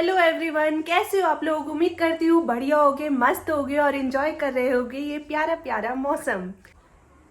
Hello everyone, कैसे हो आप लोग। उम्मीद करती हूँ बढ़िया होगे, मस्त होगे और एंजॉय कर रहे होगे ये प्यारा प्यारा मौसम।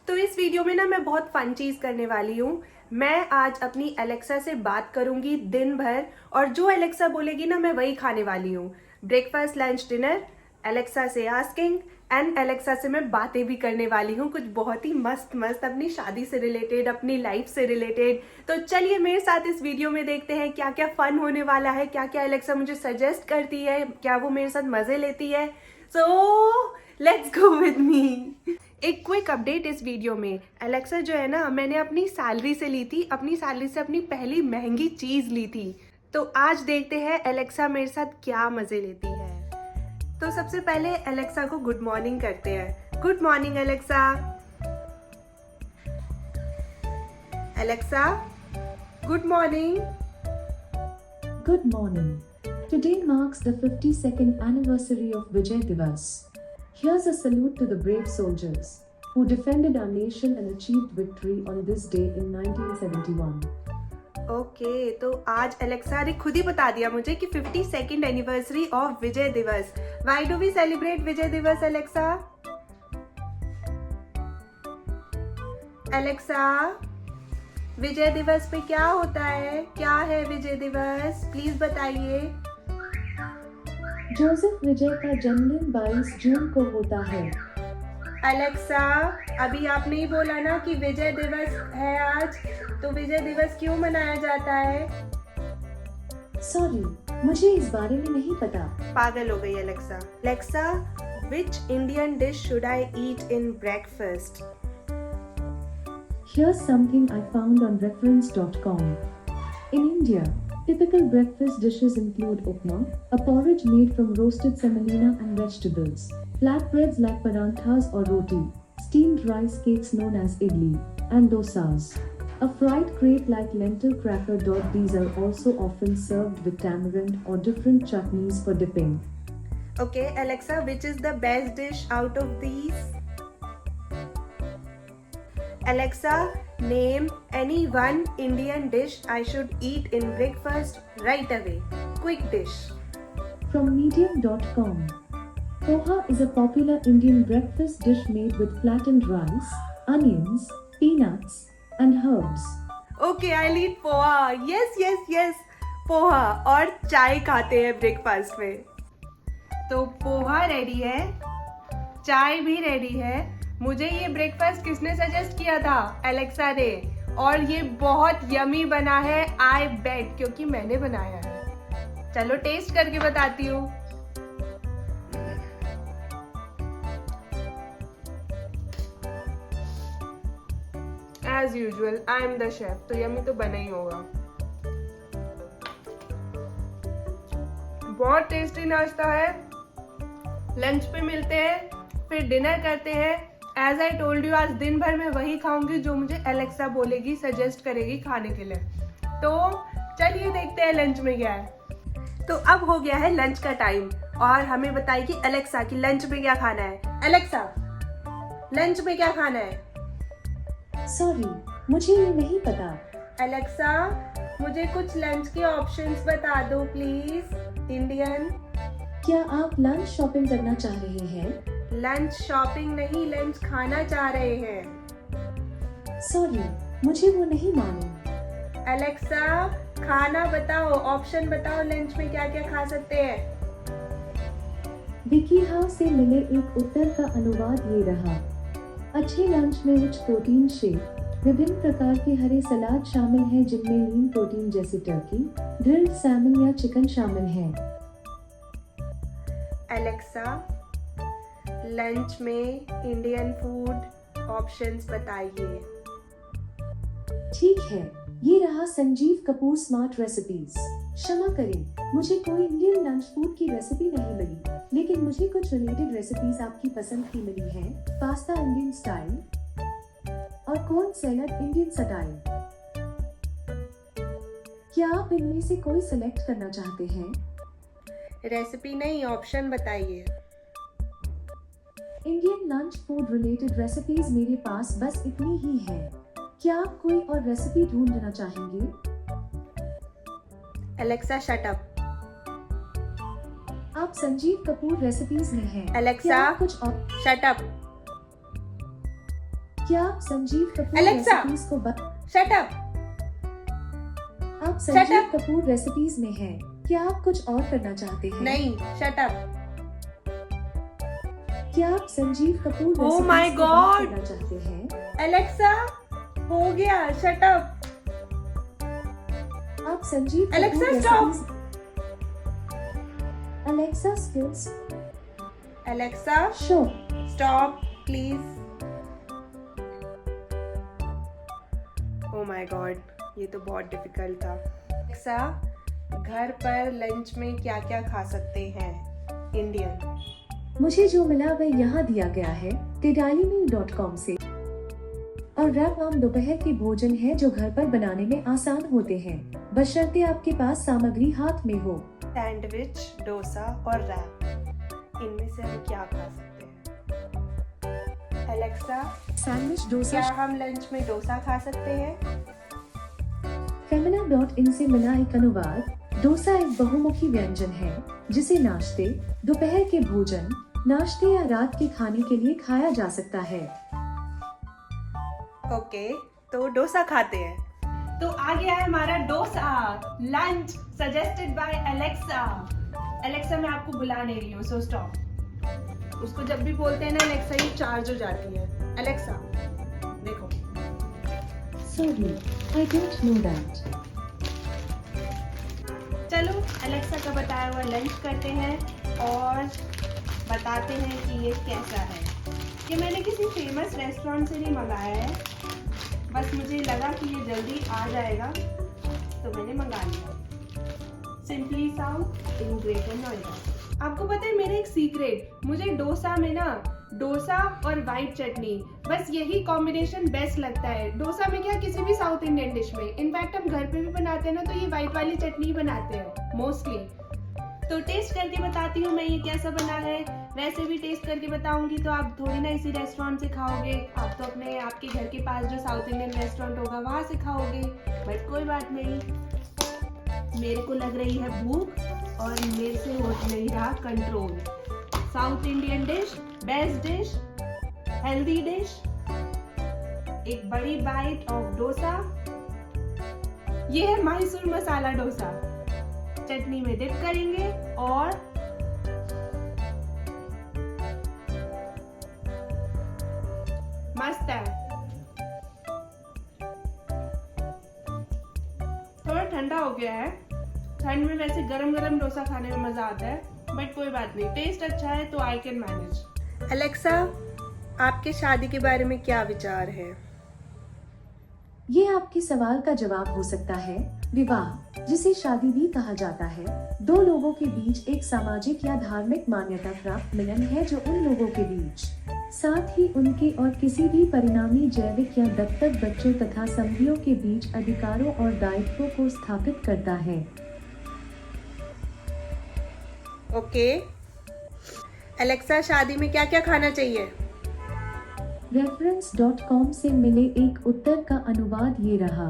तो इस वीडियो में ना मैं बहुत फन चीज़ करने वाली हूँ। मैं आज अपनी एलेक्सा से बात करूंगी दिन भर और जो एलेक्सा बोलेगी ना मैं वही खाने वाली हूँ। ब्रेकफास्ट, लंच, डिनर, एलेक्सा से आस्किंग एंड एलेक्सा से मैं बातें भी करने वाली हूँ, कुछ बहुत ही मस्त मस्त अपनी शादी से रिलेटेड, अपनी लाइफ से रिलेटेड। तो चलिए मेरे साथ इस वीडियो में देखते हैं क्या क्या फन होने वाला है, क्या क्या एलेक्सा मुझे सजेस्ट करती है, क्या वो मेरे साथ मजे लेती है। So let's go with me. एक क्विक अपडेट इस वीडियो में। एलेक्सा जो है ना, मैंने अपनी सैलरी से ली थी, अपनी सैलरी से अपनी पहली महंगी चीज ली थी। तो आज देखते हैं एलेक्सा मेरे साथ क्या मजे लेती है। तो सबसे पहले एलेक्सा को गुड मॉर्निंग करते हैं। Good morning Alexa. Alexa, good morning. Good morning. Today marks the 52nd anniversary of Vijay Diwas. Here's a salute to the brave soldiers who defended our nation and achieved victory on this day in 1971. Okay, तो आज Alexa ने खुद ही बता दिया मुझे कि 52nd anniversary of विजय दिवस। Why do we celebrate विजय दिवस एलेक्सा? एलेक्सा, विजय दिवस पे क्या होता है? क्या है विजय दिवस? प्लीज बताइए। जोसेफ विजय का जन्मदिन 22 जून को होता है। एलेक्सा, अभी आपने ही बोला ना कि विजय दिवस है आज, तो विजय दिवस क्यों मनाया जाता है? सॉरी, मुझे इस बारे में नहीं पता। पागल हो गई Alexa. Alexa, which Indian dish should I eat in breakfast? Here's something I found on reference.com. In India, typical breakfast dishes include upma, a porridge made from roasted semolina and vegetables, flatbreads like paranthas or roti, steamed rice cakes known as idli, and dosas. A fried crepe like lentil cracker. These are also often served with tamarind or different chutneys for dipping. Okay, Alexa, which is the best dish out of these? Alexa, name any one Indian dish I should eat in breakfast right away. Quick dish. From medium.com. Poha is a popular Indian breakfast dish made with flattened rice, onions, peanuts, and herbs. Okay, I'll eat poha. Yes, yes, yes. Poha और चाय खाते हैं breakfast में। तो poha ready है, चाय भी ready है। मुझे ये ब्रेकफास्ट किसने सजेस्ट किया था? एलेक्सा ने। और ये बहुत यमी बना है, आई बेट, क्योंकि मैंने बनाया है। चलो टेस्ट करके बताती हूँ। As usual I am the chef, तो यमी तो बना ही होगा। बहुत टेस्टी नाश्ता है। लंच पे मिलते हैं, फिर डिनर करते हैं। एज आई टोल्ड यू, आज दिन भर मैं वही खाऊंगी जो मुझे एलेक्सा बोलेगी, सजेस्ट करेगी खाने के लिए। तो चलिए देखते हैं लंच में क्या है। तो अब हो गया है लंच का टाइम और हमें बताएगी एलेक्सा कि लंच में क्या खाना है। एलेक्सा, लंच में क्या खाना है? सॉरी, मुझे ये नहीं पता। एलेक्सा, मुझे कुछ लंच के ऑप्शंस बता दो प्लीज। इंडियन। क्या आप लंच शॉपिंग करना चाह रहे हैं? लंच शॉपिंग नहीं, लंच खाना चाह रहे हैं। सॉरी, मुझे वो नहीं मालूम। एलेक्सा, खाना बताओ, ऑप्शन बताओ, लंच में क्या क्या खा सकते हैं। विकी हाउस से मिले एक उत्तर का अनुवाद ये रहा। अच्छे लंच में रिच प्रोटीन शेक, विभिन्न प्रकार के हरे सलाद शामिल हैं जिनमें लीन प्रोटीन जैसे टर्की, ग्रिल्ड सैमन या चिकन शामिल है। एलेक्सा, लंच में इंडियन फूड ऑप्शंस बताइए। ठीक है, ये रहा संजीव कपूर स्मार्ट रेसिपीज। क्षमा करें, मुझे कोई इंडियन लंच फूड की रेसिपी नहीं मिली, लेकिन मुझे कुछ रिलेटेड रेसिपीज आपकी पसंद की मिली हैं। पास्ता इंडियन स्टाइल और कॉर्न सैलड इंडियन स्टाइल। क्या आप इनमें से कोई सिलेक्ट करना चाहते हैं? रेसिपी नहीं, ऑप्शन बताइए। Indian lunch food related recipes मेरे पास बस इतनी ही है। क्या आप कोई और रेसिपी ढूंढना चाहेंगे? Alexa, shut up. आप संजीव कपूर रेसिपीज में हैं। Alexa, क्या आप कुछ और शट अप, क्या आप संजीव कपूर Alexa, रेसिपीज को शट अप। आप संजीव up. कपूर रेसिपीज में हैं। क्या आप कुछ और करना चाहते हैं? नहीं, शट अप। क्या आप Sanjeev Kapoor Oh recipes my को बात God! करना चाहते हैं? एलेक्सा, हो गया, शट अप। आप Sanjeev Alexa, Kapoor stop! Recipes Alexa skills Alexa, show stop please. Oh my God, ये तो बहुत डिफिकल्ट था। एलेक्सा, घर पर लंच में क्या क्या खा सकते हैं इंडियन? मुझे जो मिला वह यहाँ दिया गया है tedailymeal.com से। और रैप आम दोपहर के भोजन है जो घर पर बनाने में आसान होते हैं, बशर्ते आपके पास सामग्री हाथ में हो। सैंडविच, डोसा और रैप, इनमें से हम क्या खा सकते हैं? Alexa, sandwich, dosa. क्या हम लंच में डोसा खा सकते हैं? Femina.in से मिला एक अनुवाद। डोसा एक बहुमुखी व्यंजन है जिसे नाश्ते, दोपहर के भोजन, नाश्ते या रात के खाने के लिए खाया जा सकता है। ओके, तो डोसा खाते हैं। तो आ गया है हमारा dosa lunch suggested by Alexa. Alexa, मैं आपको बुला नहीं रही हूँ, सो स्टॉप। उसको जब भी बोलते हैं ना एलेक्सा, ये चार्ज हो जाती है। एलेक्सा, देखो। Sorry, I don't know that. चलो एलेक्सा का बताया हुआ लंच करते हैं और बताते हैं कि ये कैसा है। ये मैंने किसी फेमस रेस्टोरेंट से नहीं मंगाया है, बस मुझे लगा कि ये जल्दी आ जाएगा तो मैंने मंगा लिया। Simply south in greater Noida. आपको पता है मेरा एक सीक्रेट, मुझे डोसा में ना डोसा और वाइट चटनी, बस यही कॉम्बिनेशन बेस्ट लगता है। डोसा में क्या, किसी भी साउथ इंडियन डिश में, इनफैक्ट हम घर पे भी बनाते हैं ना तो ये वाइट वाली चटनी बनाते हैं मोस्टली। तो टेस्ट करके बताती हूँ मैं ये कैसा बना है। वैसे भी टेस्ट करके बताऊंगी तो आप थोड़ी ना इसी रेस्टोरेंट से खाओगे, आप तो अपने आपके घर के पास जो साउथ इंडियन रेस्टोरेंट होगा वहां से खाओगे। बट कोई बात नहीं, मेरे को लग रही है भूख और मेरे से हो नहीं रहा control. South Indian dish, best dish, healthy dish, एक बड़ी बाइट ऑफ डोसा। ये है मैसूर मसाला डोसा। चटनी में डिप करेंगे और मस्त है। थोड़ा ठंडा हो गया है, ठंड में वैसे गरम गरम डोसा खाने में मजा आता है, बट कोई बात नहीं, टेस्ट अच्छा है तो आई कैन मैनेज। एलेक्सा, आपके शादी के बारे में क्या विचार है? ये आपके सवाल का जवाब हो सकता है। विवाह, जिसे शादी भी कहा जाता है, दो लोगों के बीच एक सामाजिक या धार्मिक मान्यता प्राप्त मिलन है जो उन लोगों के बीच, साथ ही उनके और किसी भी परिणामी जैविक या दत्तक बच्चों तथा संधियों के बीच अधिकारों और दायित्वों को स्थापित करता है। ओके। एलेक्सा, शादी में क्या क्या खाना चाहिए? Reference.com से मिले एक उत्तर का अनुवाद ये रहा।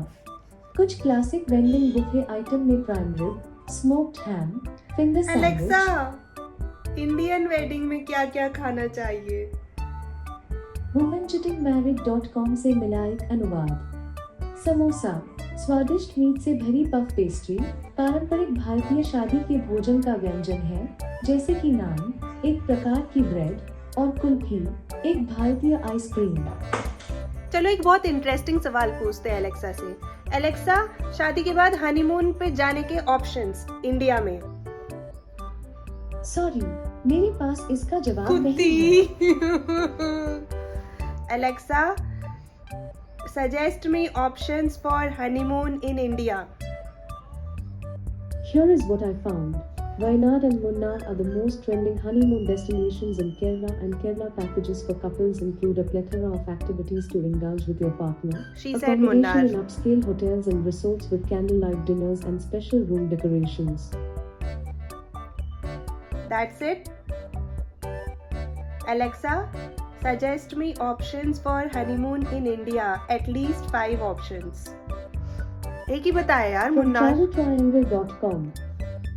कुछ क्लासिक वेंडिंग बुफे आइटम में prime rib, smoked ham, finger Alexa, sandwich. Indian wedding में क्या क्या खाना चाहिए? womangettingmarried.com से मिला एक अनुवाद। समोसा, स्वादिष्ट मीट से भरी पफ पेस्ट्री, पारंपरिक भारतीय शादी के भोजन का व्यंजन है, जैसे कि नान, एक प्रकार की ब्रेड, और कुल्फी, एक भारतीय आइसक्रीम। चलो एक बहुत इंटरेस्टिंग सवाल पूछते हैं एलेक्सा से। एलेक्सा, शादी के बाद हनीमून पे जाने के ऑप्शंस इंडिया में। सॉरी, मेरे पास इसका जवाब नहीं है। Alexa, suggest me options for honeymoon in India. Here is what I found. Wayanad and Munnar are the most trending honeymoon destinations in Kerala, and Kerala packages for couples include a plethora of activities to indulge with your partner. She said Munnar. Accommodation in upscale hotels and resorts with candlelight dinners and special room decorations. That's it. Alexa, suggest me options for honeymoon in India. At least 5 options. एक ही बताया यार From Munnar. traveltriangle.com.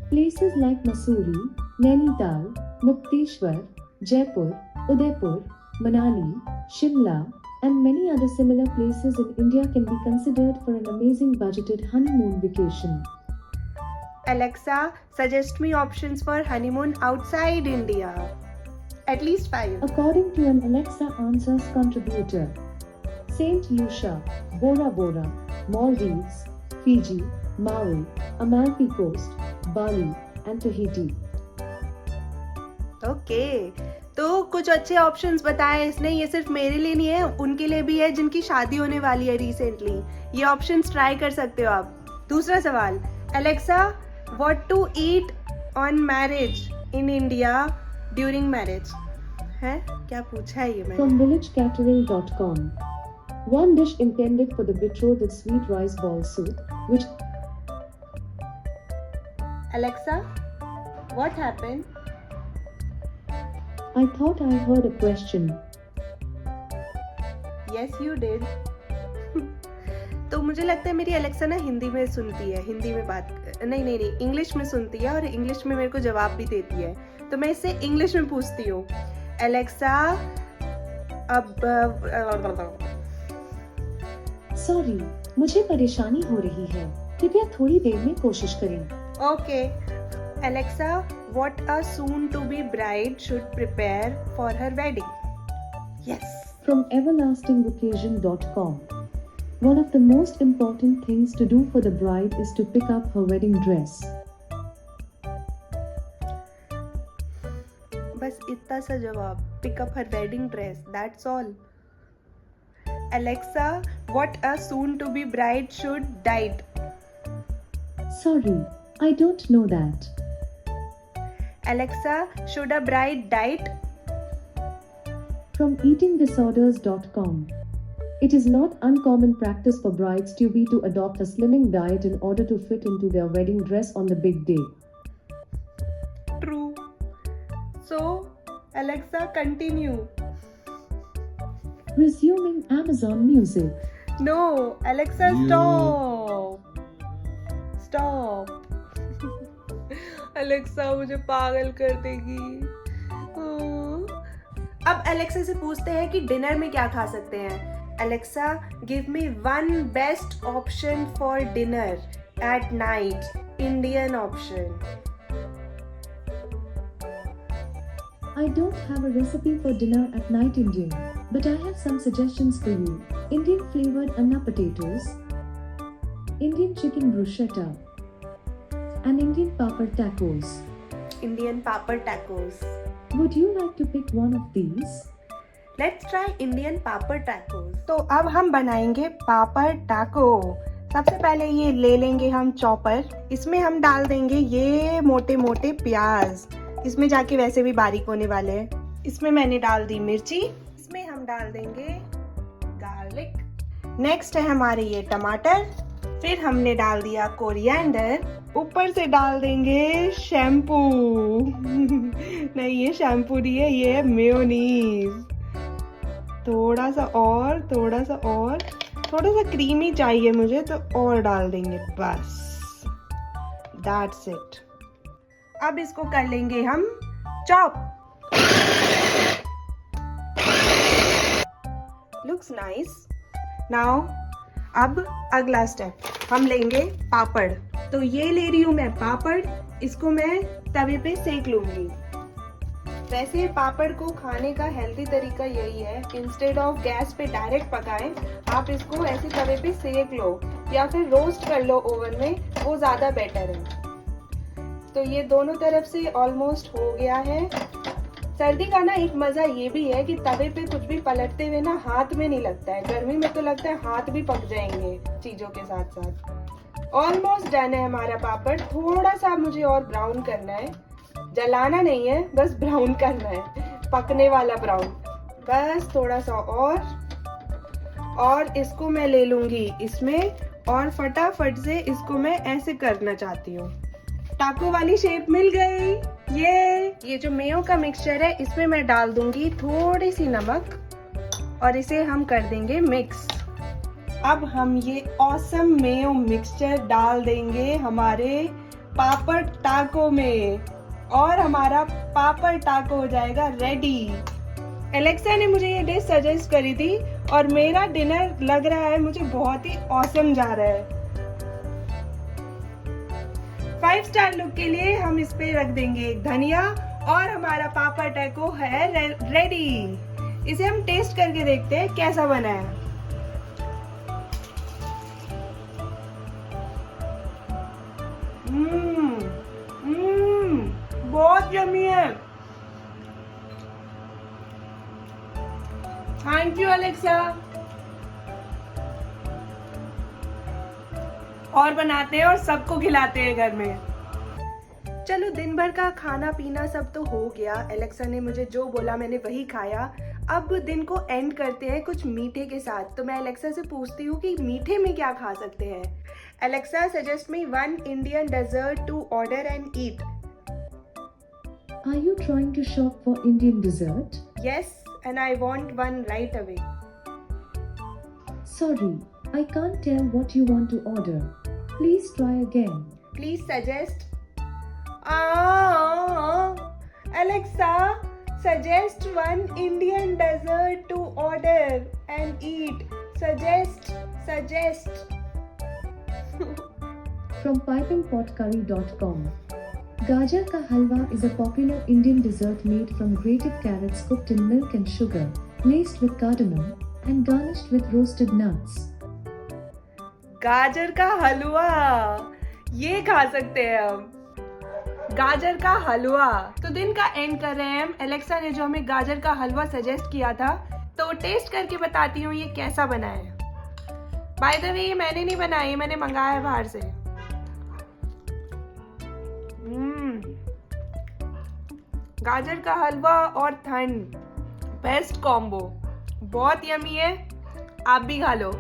Places like Mussoorie, Nainital, Mukteshwar, Jaipur, Udaipur, Manali, Shimla, and many other similar places in India can be considered for an amazing budgeted honeymoon vacation. Alexa, suggest me options for honeymoon outside India. At least 5. According to an Alexa Answers contributor, Saint Lucia, Bora Bora, Maldives, Fiji, Maui, Amalfi Coast, Bali, and Tahiti. Okay, तो कुछ अच्छे options बताए इसने. ये सिर्फ मेरे लिए नहीं है, उनके लिए भी है जिनकी शादी होने वाली है रिसेंटली. ये ऑप्शंस ट्राई कर सकते हो आप. दूसरा सवाल, Alexa, what to eat on marriage in India during marriage. है क्या पूछा है ये मैंने? From villagecatering.com. One dish intended for the betrothed is sweet rice ball soup, which Alexa, what happened? I thought I heard a question. Yes, you did. तो मुझे लगता है मेरी एलेक्सा ना हिंदी में सुनती है, हिंदी में बात नहीं, इंग्लिश में सुनती है और इंग्लिश में मेरे को जवाब भी देती है. तो मैं इससे इंग्लिश में पूछती हूँ. एलेक्सा, अब सॉरी, मुझे परेशानी हो रही है. कृपया थोड़ी देर में कोशिश करें. Okay. Alexa, what a soon to be bride should prepare for her wedding. Yes. From everlastingoccasion.com. One of the most important things to do for the bride is to pick up her wedding dress. बस इतना सा जवाब. Pick up her wedding dress. That's all. Alexa, what a soon to be bride should diet. Sorry, I don't know that. Alexa, should a bride diet? From eatingdisorders.com. It is not uncommon practice for brides to be to adopt a slimming diet in order to fit into their wedding dress on the big day. True. So, Alexa, continue. Resuming Amazon Music. No, Alexa, stop. Stop. Alexa मुझे पागल कर देगी. अब Alexa से पूछते हैं कि dinner में क्या खा सकते हैं. Alexa, give me one best option for dinner at night. Indian option. I don't have a recipe for dinner at night Indian, but I have some suggestions for you. Indian flavored anna potatoes, Indian chicken bruschetta, and Indian papad tacos. Indian papad tacos. Would you like to pick one of these? Let's try Indian papad tacos. तो अब हम बनाएंगे पापड़ टाको. सबसे पहले ये ले लेंगे हम चॉपर. इसमें हम डाल देंगे ये मोटे मोटे प्याज. इसमें जाके वैसे भी बारीक होने वाले हैं. इसमें मैंने डाल दी मिर्ची. इसमें हम डाल देंगे गार्लिक. नेक्स्ट है हमारे ये टमाटर. फिर हमने डाल दिया कोरिएंडर. ऊपर से डाल देंगे शैम्पू. नहीं, ये शैम्पू नहीं है, ये है मेयोनीज. थोड़ा सा और, थोड़ा सा क्रीमी चाहिए मुझे तो और डाल देंगे. बस दैट्स इट. अब इसको कर लेंगे हम चॉप. Looks nice. नाउ अब अगला स्टेप हम लेंगे पापड़. तो ये ले रही हूँ मैं पापड़. इसको मैं तवे पे सेक लूंगी. वैसे पापड़ को खाने का हेल्दी तरीका यही है. इंस्टेड ऑफ गैस पे डायरेक्ट पकाएं, आप इसको ऐसे तवे पे सेक लो या फिर रोस्ट कर लो ओवन में. वो ज़्यादा बेटर है. तो ये दोनों तरफ से ऑलमोस्ट हो गया है. सर्दी का ना एक मज़ा ये भी है कि तवे पे कुछ भी पलटते हुए ना हाथ में नहीं लगता है. गर्मी में तो लगता है हाथ भी पक जाएंगे चीज़ों के साथ साथ. ऑलमोस्ट डन है हमारा पापड़. थोड़ा सा मुझे और ब्राउन करना है. जलाना नहीं है, बस ब्राउन करना है. पकने वाला ब्राउन. बस थोड़ा सा और इसको मैं ले लूंगी इसमें और फटाफट से इसको मैं ऐसे करना चाहती हूँ. टाको वाली शेप मिल गई. ये जो मेयो का मिक्सचर है इसमें मैं डाल दूंगी थोड़ी सी नमक और इसे हम कर देंगे मिक्स. अब हम ये ऑसम मेयो मिक्सचर डाल देंगे हमारे पापड़ टाको में. और हमारा पापड़ टाको हो जाएगा रेडी। एलेक्सा ने मुझे ये डिश सजेस्ट करी थी और मेरा डिनर लग रहा है मुझे बहुत ही ऑसम जा रहा है। 5 स्टार लुक के लिए हम इस पे रख देंगे धनिया और हमारा पापड़ टैको है रेडी। इसे हम टेस्ट करके देखते हैं कैसा बना है। बहुत यम्मी है। Thank you Alexa. और बनाते हैं और सबको खिलाते हैं घर में। चलो दिन भर का खाना पीना सब तो हो गया। एलेक्सा ने मुझे जो बोला मैंने वही खाया। अब दिन को एंड करते हैं कुछ मीठे के साथ। तो मैं एलेक्सा से पूछती हूँ कि मीठे में क्या खा सकते हैं। Alexa suggest me 1 Indian dessert to order and eat. Are you trying to shop for Indian dessert? Yes, and I want one right away. Sorry, I can't tell what you want to order. Please try again. Please suggest. Alexa, suggest 1 Indian dessert to order and eat. Suggest. From pipingpotcurry.com. Gajar ka halwa is a popular Indian dessert made from grated carrots cooked in milk and sugar, laced with cardamom, and garnished with roasted nuts. गाजर का हलवा, ये खा सकते हैं हम। गाजर का हलवा। तो दिन का एंड कर रहे हैं हम। एलेक्सा ने जो हमें गाजर का हलवा सजेस्ट किया था, तो टेस्ट करके बताती हूँ ये कैसा बना है। बाय द वे ये मैंने नहीं बनाया, ये मैंने मंगाया है बाहर से। गाजर का हलवा और ठंड, बेस्ट कॉम्बो, बहुत यमी है। आप भी खा लो।